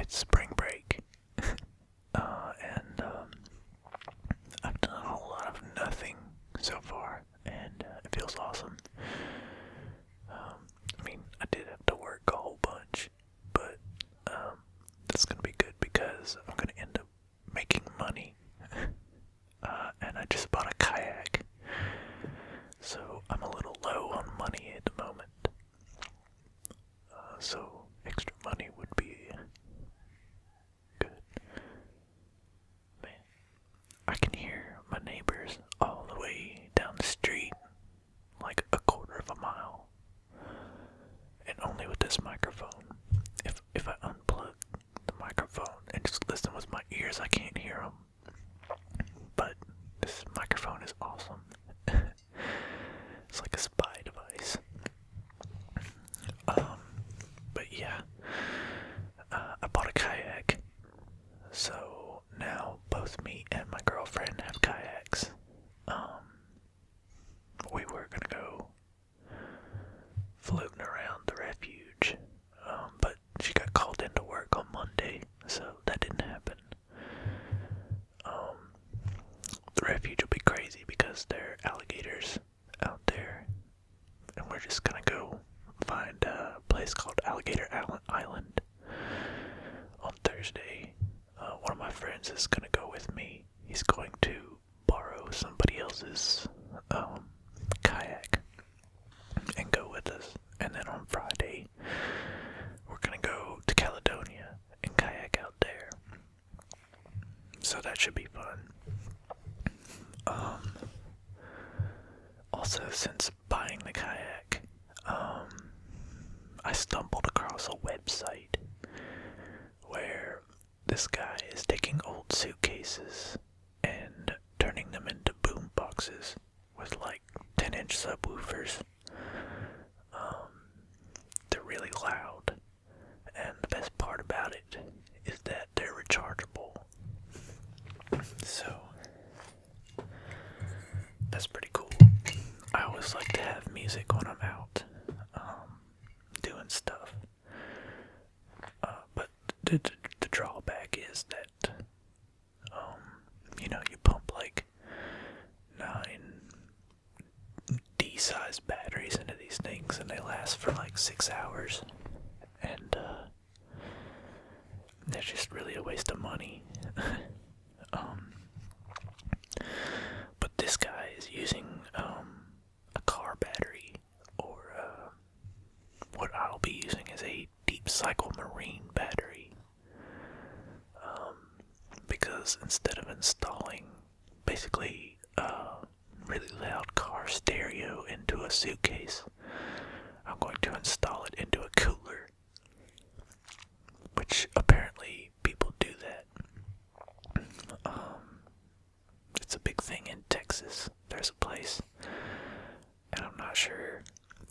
it's spring break, and I've done a whole lot of nothing so far, and it feels awesome. I mean, I did have to work a whole bunch, but that's gonna be good because I'm gonna end up making money. And I just bought a kayak, so I'm a little low on money at the moment. So extra money would be good. Man, I can hear my neighbors all the way down the street, like a quarter of a mile, and only with this microphone. If I unplug the microphone and just listen with my ears, I can't hear them. But this microphone is awesome. It's like a spy device. But yeah, I bought a kayak, so now both me and my girlfriend have kayaks. We were gonna go floating around the refuge, but she got called into work on Monday, so that didn't happen. The refuge will be crazy because there are alligators out there, and we're just gonna go find a place called Alligator Island on Thursday. One of my friends is gonna go with me. He's going to borrow somebody else's kayak and go with us. And then on Friday, we're gonna go to Caledonia and kayak out there. So that should be fun. Also, since buying the kayak, I stumbled across a website where this guy is taking old suitcases and turning them into boom boxes with like 10-inch subwoofers. They're really loud, and the best part about it is that they're rechargeable. So that's pretty cool. I always like to have music when I'm out doing stuff. But the drawback is that, you pump like 9 D-sized batteries into these things and they last for like 6 hours. And they're just really a waste of money. But this guy is using a car battery, or what I'll be using is a deep cycle marine battery, because instead of installing basically a really loud car stereo into a suitcase, I'm going to install it into a cooler, which apparently people do that. It's a big thing in Texas. There's a place, and I'm not sure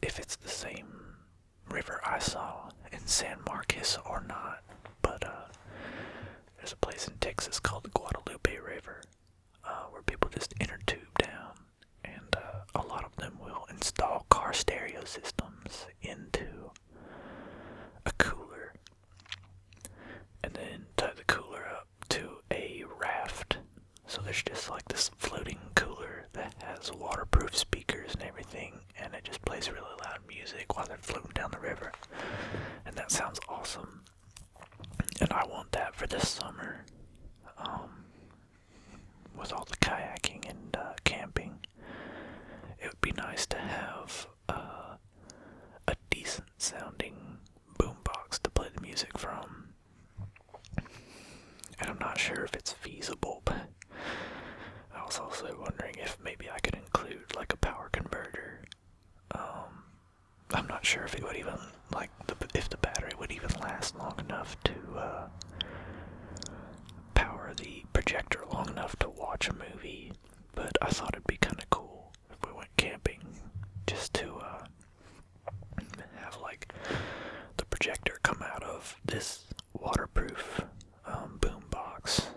if it's the same river I saw in San Marcos or not, but there's a place in Texas called the Guadalupe River, where people just inner tube down, and a lot of them will install car stereo systems into a cooler, and then tie the cooler up to a raft. So there's just like this floating cooler that has waterproof speakers and everything, and it just plays really loud music while they're floating down the river. And that sounds awesome. And I want that for this summer. With all the kayaking and camping, it would be nice to have a decent sounding boombox to play the music from. And I'm not sure if it's feasible, but I was also wondering if maybe I could include like a power converter. I'm not sure if it would even, if the battery would even last long enough to power the projector long enough to watch a movie, but I thought it'd be kind of cool if we went camping just to have like the projector come out of this waterproof boom box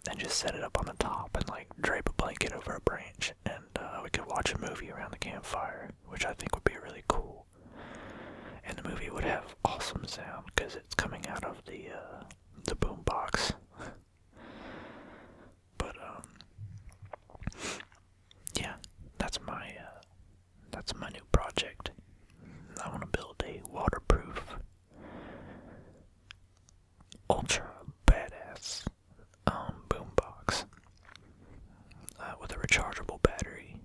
and just set it up on the top and like drape a blanket over a branch, and we could watch a movie around the campfire, which I think would be really cool. And the movie would have awesome sound because it's coming out of the boombox. But yeah, that's my new project. I want to build a waterproof, ultra badass boombox with a rechargeable battery.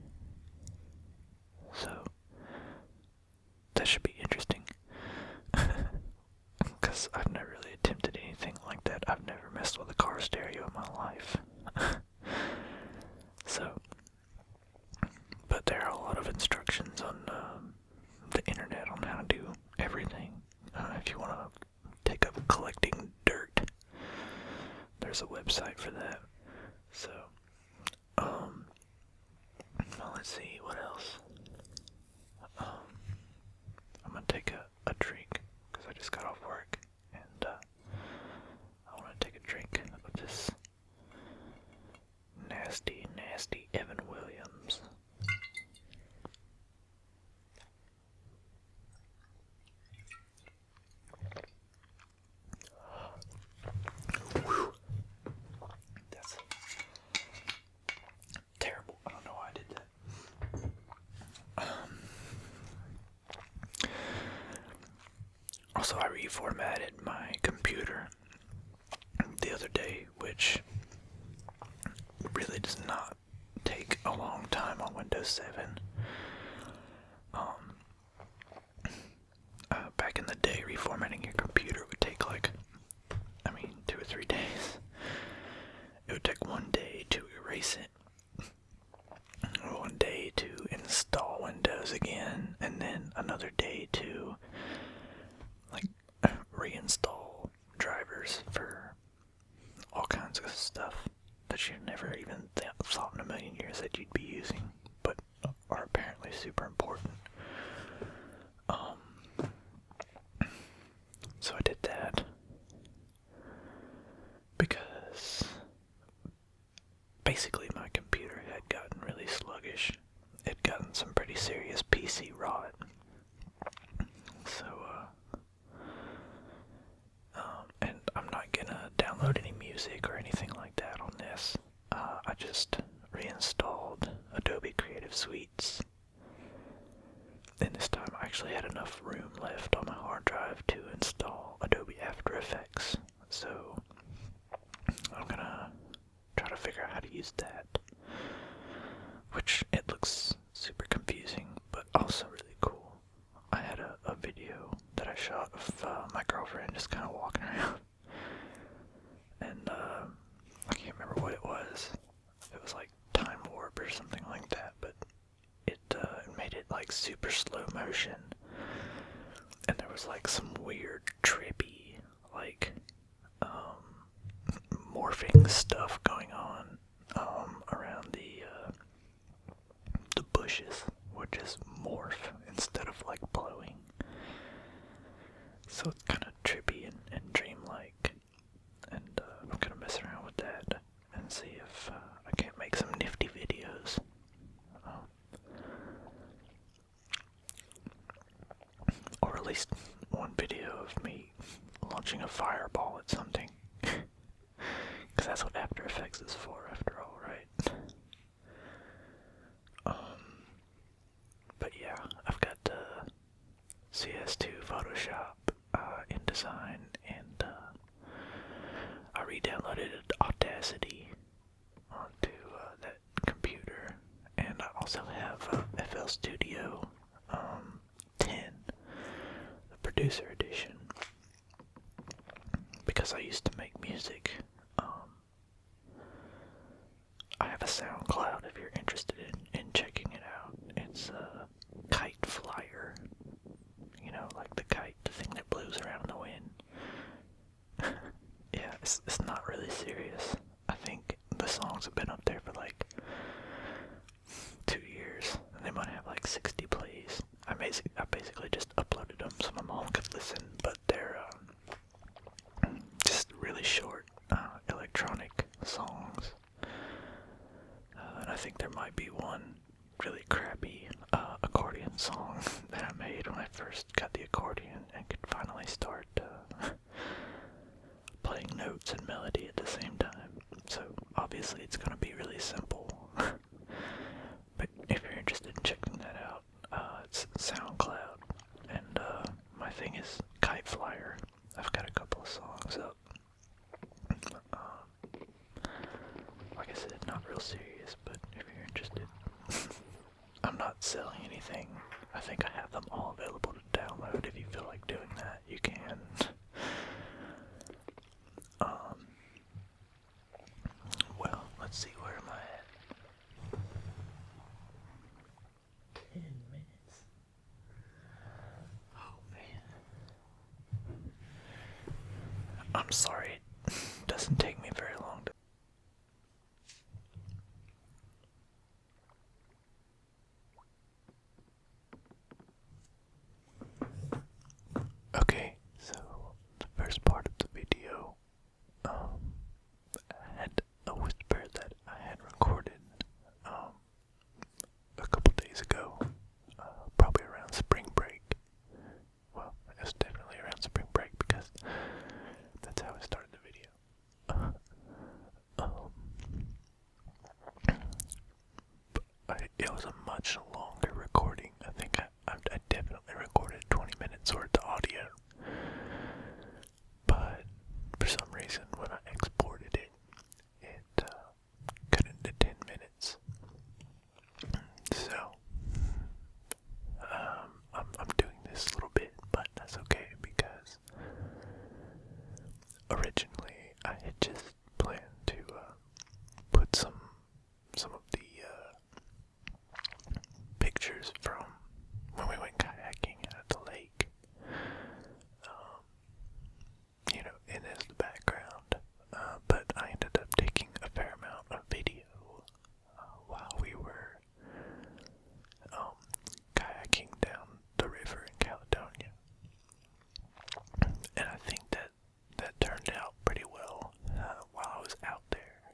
So that should be interesting. Because I've never really attempted anything like that. I've never messed with a car stereo in my life. So, but there are a lot of instructions on the internet on how to do everything. If you want to take up collecting dirt, there's a website for that. So, well, let's see, what else? I'm gonna take a drink, because I just got off work, and I want to take a drink of this nasty, nasty Evan Williams. Whew. That's terrible. I don't know why I did that. Also, I reformatted my computer the other day, which really does not take a long time on Windows 7. Back in the day, reformatting your computer would take 2 or 3 days. It would take 1 day to erase it, 1 day to install Windows again, and then another day to reinstall drivers for all kinds of stuff that you never even thought in a million years that you'd be using, but are apparently super important. So I did that because basically my computer had gotten really sluggish. It'd gotten some pretty serious PC rot. So, and I'm not gonna download any music or anything like that on this. I just reinstalled Adobe Creative Suites. And this time I actually had enough room left on my hard drive to install Adobe After Effects. So I'm gonna try to figure out how to use that. Which it looks super confusing, but also really cool. I had a video that I shot of my girlfriend just kind of walking around. And I can't remember what it was. It was like Time Warp or something like that, but it made it like super slow motion. And there was like some weird, trippy, like, morphing stuff going on around the bushes, would just morph instead of like blowing. So it's kind of trippy and dreamlike, and I'm gonna mess around with that and see if I can't make some nifty videos. Or at least one video of me launching a fireball at something. Because that's what After Effects is for, after all, right? But yeah, I've got CS2, Photoshop, InDesign, and I re-downloaded Audacity onto that computer, and I also have FL Studio 10, the producer edition, because I used to make music. I have a SoundCloud if you're interested in checking it out. It's Kite Flyer. You know, like the kite, the thing that blows around in the wind. Yeah, it's not really serious. I think the songs have been up there for like 2 years, and they might have like 60 plays. I basically just uploaded them so my mom could listen, but they're just really short electronic songs. And I think there might be one really crappy accordion song that I made when I first got the accordion and could finally start playing notes words and melody at the same time. So obviously it's going to be really simple. But if you're interested in checking that out, it's SoundCloud, and my thing is Kite Flyer. I've got a couple of songs up. Like I said, not real serious, but if you're interested, I'm not selling anything. I think I have them all available to download. If you feel like doing that, you can. Well, let's see, where am I at? 10 minutes. Oh, man. I'm sorry, it doesn't take me very long to... Okay, so the first part of the video, I had a whisper that I had recorded a couple days ago, probably around spring break. Well, it was definitely around spring break because that's how I started the video. It was a much longer recording. I think I definitely recorded 20 minutes worth of audio. But for some reason, when I exported it, it cut into 10 minutes. So, I'm doing this a little bit, but that's okay because originally I had just planned to put some of the pictures from when we went kayaking at the lake, as the background, but I ended up taking a fair amount of video while we were kayaking down the river in Caledonia, and I think that turned out pretty well. While I was out there,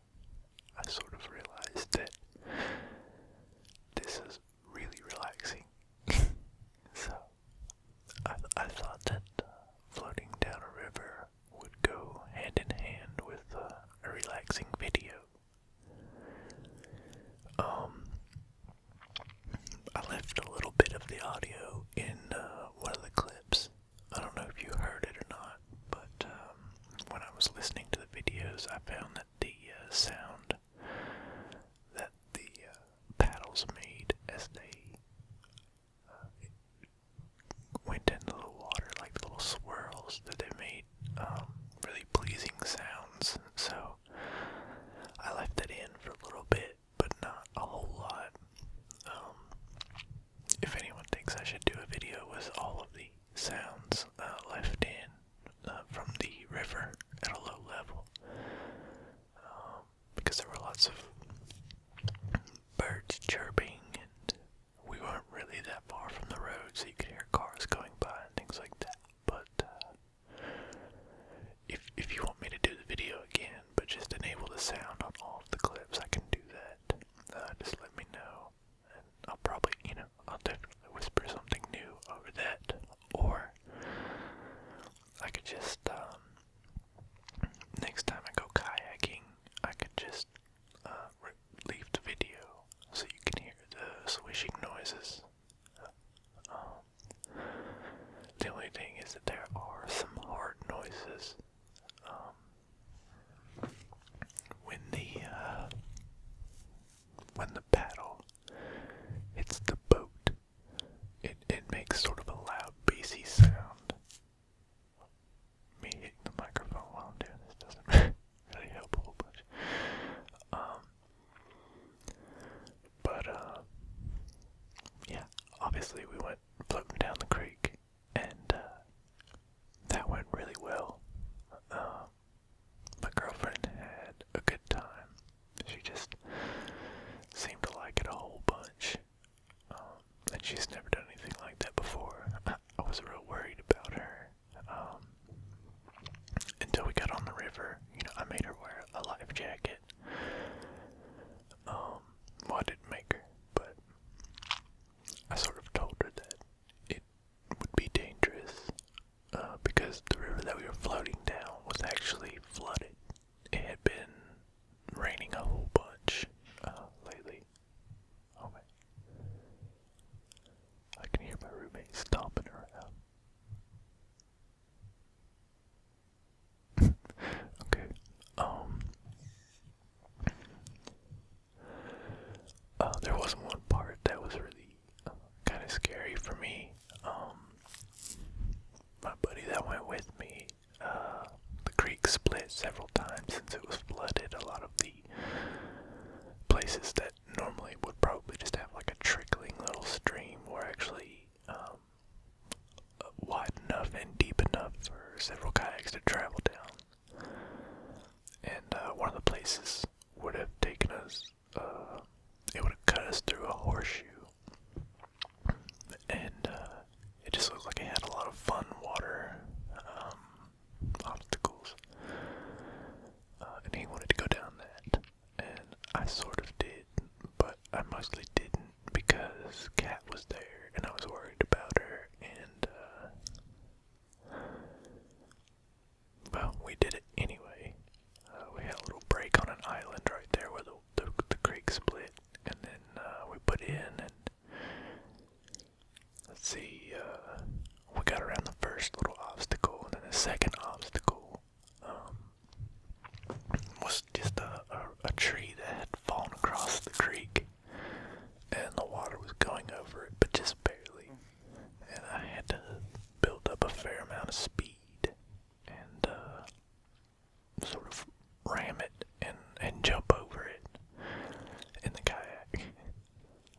I sort of realized that this is really relaxing. So I thought that floating down a river would go hand in hand with a relaxing video. I left a little bit of the audio in one of the clips. I don't know if you heard it or not, but when I was listening to the videos, I found that the sound that the paddles made as they went into the water, like the little swirls that they made, really pleasing sounds. So I left it in for a little bit, but not a whole lot. If anyone thinks I should do a video with all of the sounds left in from the river at a low level, because there were lots of birds chirping, and we weren't really that far from the road, so you could hear cars going by and things like that. But if you want me to do the video again, but just enable the sound on all of the clips, I can do that. Just let me know, and I'll probably, I'll definitely whisper something new over that, or I could just, next time I go kayaking, I could just leave the video so you can hear the swishing noises. The only thing is that there are some hard noises when the paddle hits the boat. It makes sort of a loud bassy sound. Me hitting the microphone while I'm doing this doesn't really help a whole bunch. Yeah, obviously we went floating down the creek, and that went really well. My girlfriend had a good time. She just seemed to like it a whole bunch, and she's never done anything like that before. I was real worried about her until we got on the river. I made her wear a life jacket. Well, I didn't make her, but I sort of told her that it would be dangerous because the river that we were floating down was actually flooded. creek split several times since it was flooded. A lot of the places that normally would probably just have like a trickling little stream were actually wide enough and deep enough for several kayaks to travel down. And one of the places would have taken us, it would have cut us through a horseshoe. And it just looked like it had a lot of fun water obstacles. And he wanted to go down that. And I sort of did, but I mostly didn't because Kat was there and I was worried about her. And well, we did it anyway. We had a little break on an island right there where the creek split, and then we put in, and let's see, we got around the first little obstacle, and then the second obstacle was just a tree that had fallen across the creek, and the water was going over it, but just barely, and I had to build up a fair amount of speed and sort of ram it and jump over it in the kayak.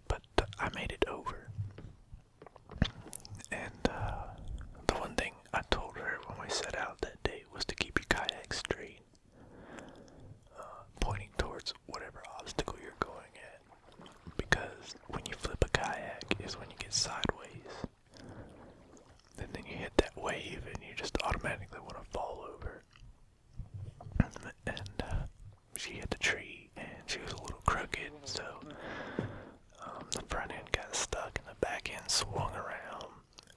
But I made it over. And the one thing I told her when we set out that day was to keep your kayak straight, pointing towards whatever obstacle you're going at. Because when you flip a kayak is when you get sideways. And then you hit that wave and you just automatically want to fall over. And she hit the tree and she was a little crooked, so the front end got stuck and the back end swung around,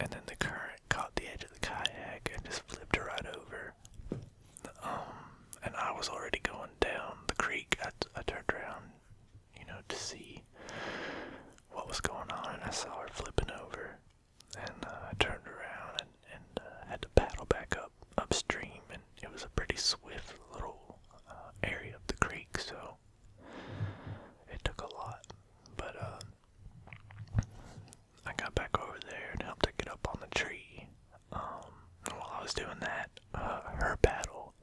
and then the current caught the edge of the kayak and just flipped her right over. And I was already going down the creek. I turned around, to see what was going on, and I saw her flipping over, and I turned around and had to paddle back upstream, and it was a pretty swift little area of the creek, so it took a lot. But I got back over there and helped her get up on the tree. And while I was doing that, her paddle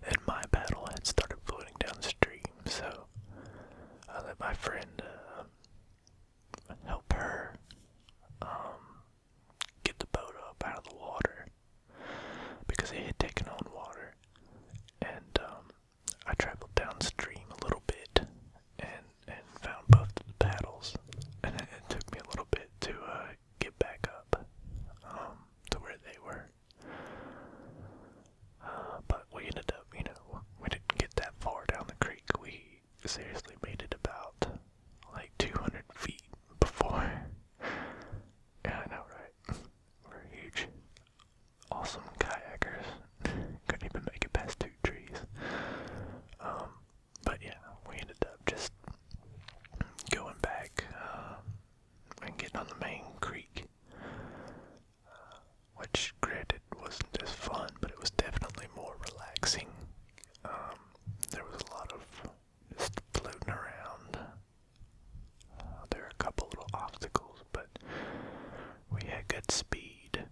and my paddle had started floating downstream, so I let my friend help her get the boat up out of the water because it had taken on water. And I traveled downstream a little bit and found both of the paddles, and it took me a little bit to get back up to where they were. But we ended up, we didn't get that far down the creek. We seriously made it about like 200 feet before. Yeah, I know, right? We're huge, awesome kayakers. Couldn't even make it past 2 trees. But yeah, we ended up just going back and getting on the main creek, which granted wasn't as fun, but it was definitely more relaxing. There was a lot of just floating around. There were a couple little obstacles, but we had good speed,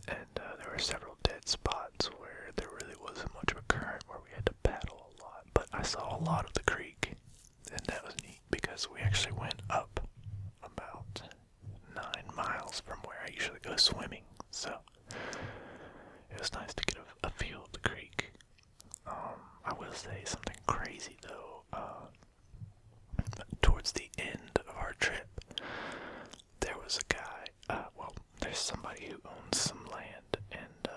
and there were several dead spots where there really wasn't much of a current, where we had to paddle a lot. But I saw a lot of the creek, and that was neat because we actually went up about 9 miles from where I usually go swimming, so it was nice to get a feel of the creek. I will say something crazy though. Towards the end of our trip, there was a guy, there's somebody who owns some land, and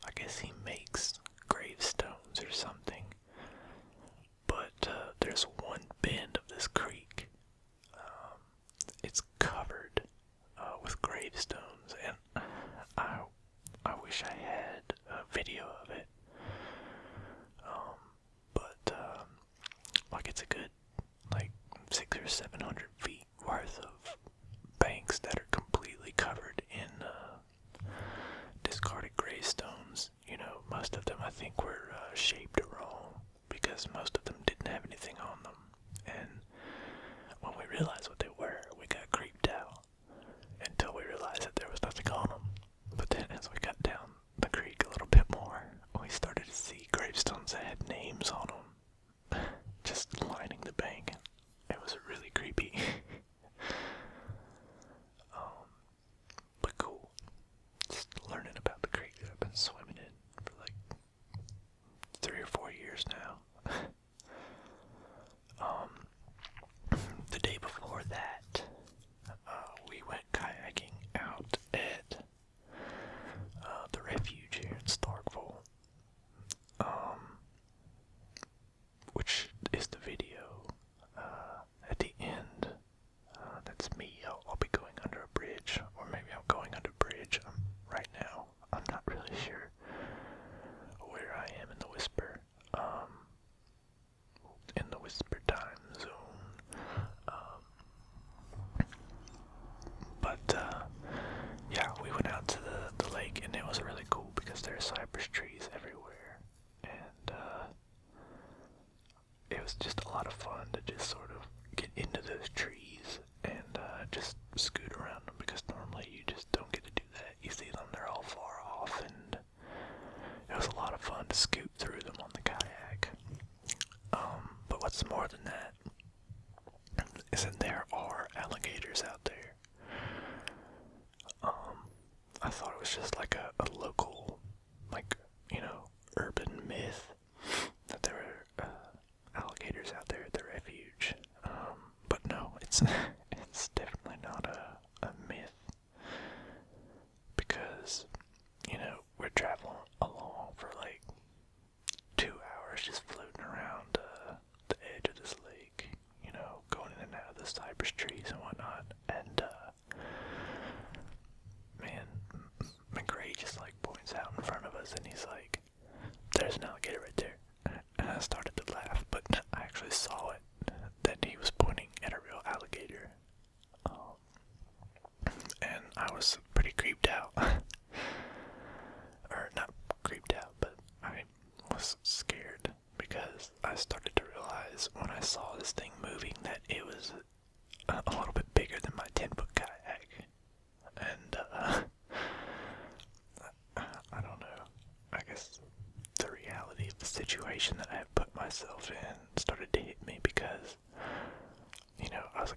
I guess he makes gravestones or something. But there's one bend of this creek. It's covered with gravestones, and I wish I had a video of it. But it's a good 600 or 700 feet worth of banks that are completely covered in discarded gravestones. Most of them I think were shaped wrong because most of them didn't have anything on them. And when we realized what they were, we got creeped out until we realized that there was nothing on them. But then as we got down the creek a little bit more, we started to see gravestones that had names on them, just lining the bank. It was really creepy. But cool. Just learning about the creek that I've been swimming in for like 3 or 4 years now. The day before that, we went kayaking out at the refuge here in Starkville, which is the video at the end. That's me. I'll be going under a bridge, or maybe I'm going under a bridge right now. I'm not really sure where I am in the Whisper. In the Whisper time zone. But yeah, we went out to the lake, and it was really cool because there are cypress trees everywhere, and it was just a lot of fun to just sort of get into those trees and just scoot around them, because normally you just don't get to do that. You see them, they're all far off, and it was a lot of fun to scoot through them on the kayak. But what's more than that is that there are alligators out there. I thought it was just like a local, like, urban myth that there were alligators out there at the refuge. But no, it's definitely not a myth, because we're traveling along for like 2 hours just floating around the edge of this lake, going in and out of the cypress trees and whatnot, and man, McRae just like points out in front of us, and he's like, "There's an alligator right there." And I started to laugh, but I actually saw it, that he was pointing at a real alligator. And I was pretty creeped out. Or not creeped out, but I was scared, because I started to realize when I saw this thing moving that it was a little bit bigger than my 10-foot kayak. And I don't know, I guess the reality of the situation that I had put myself in started to hit me, because I was a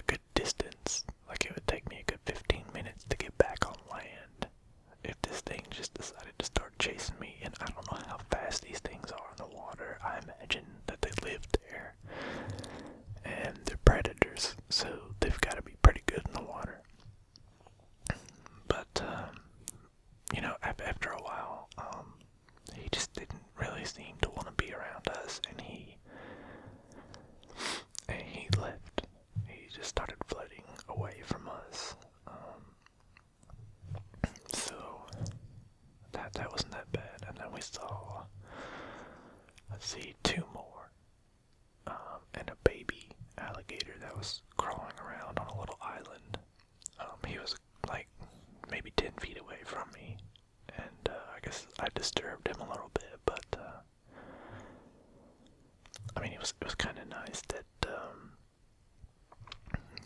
good distance. Like, it would take me a good 15 minutes to get back on land if this thing just decided to start chasing me. And I don't know how fast these things are in the water. I imagine that they live there, and they're predators, so they've got to be pretty good in the water. But after a while, he just didn't really seem to want to be around us, and he left. He just started floating away from us. So that wasn't that bad. And then we saw, let's see, 2 more, and a baby alligator that was crawling around on a little island. He was like maybe 10 feet away from me, and I guess I disturbed him a little bit, but I mean, it was kind of nice that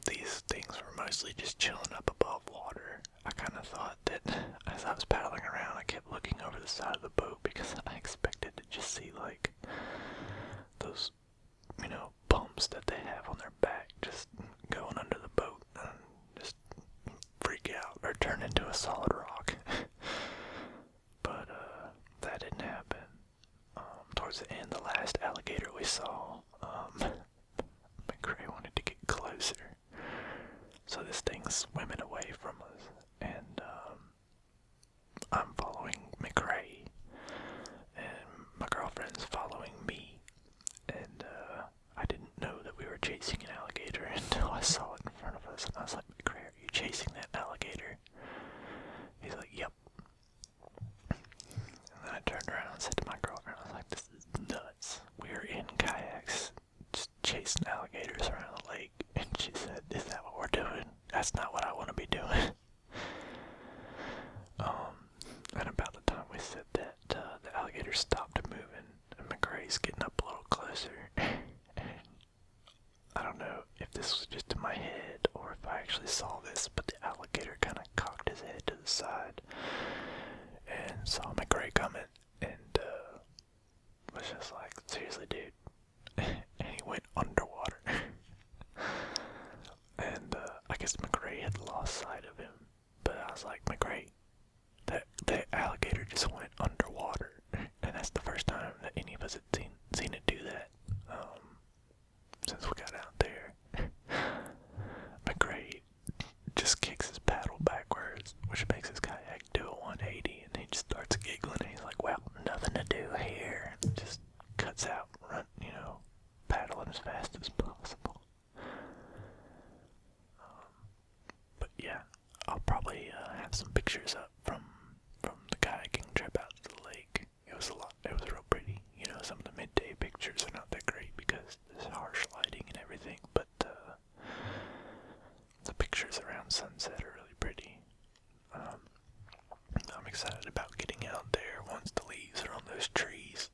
these things were mostly just chilling up above water. I kind of thought that as I was paddling around, I kept looking over the side of the boat, because I expected to just see like those bumps that they have on their back just going under the boat and just freak out or turn into a solid rock. But that didn't happen. Towards the end, the last alligator we saw, McRae wanted to get closer, so this thing's swimming away from us, and I'm following McRae, and my girlfriend's following me, and I didn't know that we were chasing an alligator until I saw it in front of us, and I was like, "McRae, are you chasing that alligator?" He's like, "Yep." And then I turned around and said to my girlfriend, I was like, "This is nuts. We're in kayaks just chasing alligators around the lake." And she said, "Is that what we're doing? That's not what I want to be doing." And about the time we said that, the alligator stopped moving, and McRae's getting up a little closer. And I don't know if this was just in my head or if I actually saw this, but the alligator kind of cocked his head to the side and saw McRae coming, and hasn't seen it do that since we got out there. McRae just kicks his paddle backwards, which makes his kayak do a 180, and he just starts giggling. And he's like, "Well, nothing to do here." And just cuts out, paddling as fast as possible. But yeah, I'll probably have some pictures up from the kayaking trip out to the lake. It was real pretty. Some of the midday pictures are not that great because there's harsh lighting and everything, but the pictures around sunset are really pretty. I'm excited about getting out there once the leaves are on those trees.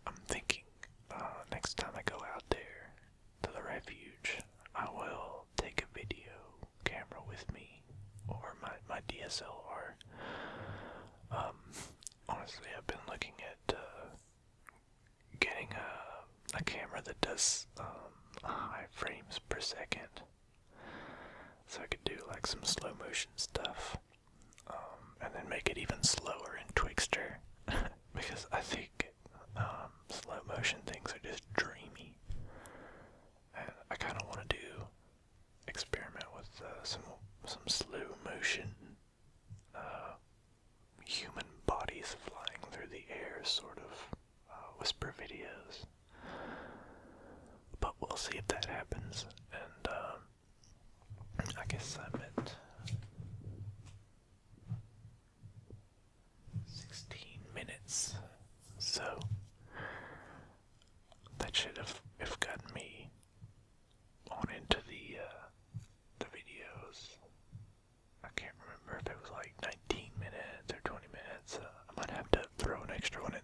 I'm thinking next time I go out there to the refuge, I will take a video camera with me, or my DSLR. Honestly, I've been looking at getting a camera that does high frames per second, so I could do like some slow motion stuff, and then make it even slower in Twixtor, because I think slow motion things are just dreamy, and I kind of want to experiment with some slow motion human bodies flying through the air sort of whisper videos. But we'll see if that happens. And I guess I'm at 16 minutes, so that should have gotten me on into the videos. I can't remember if it was like 19 minutes or 20 minutes. I might have to throw an extra one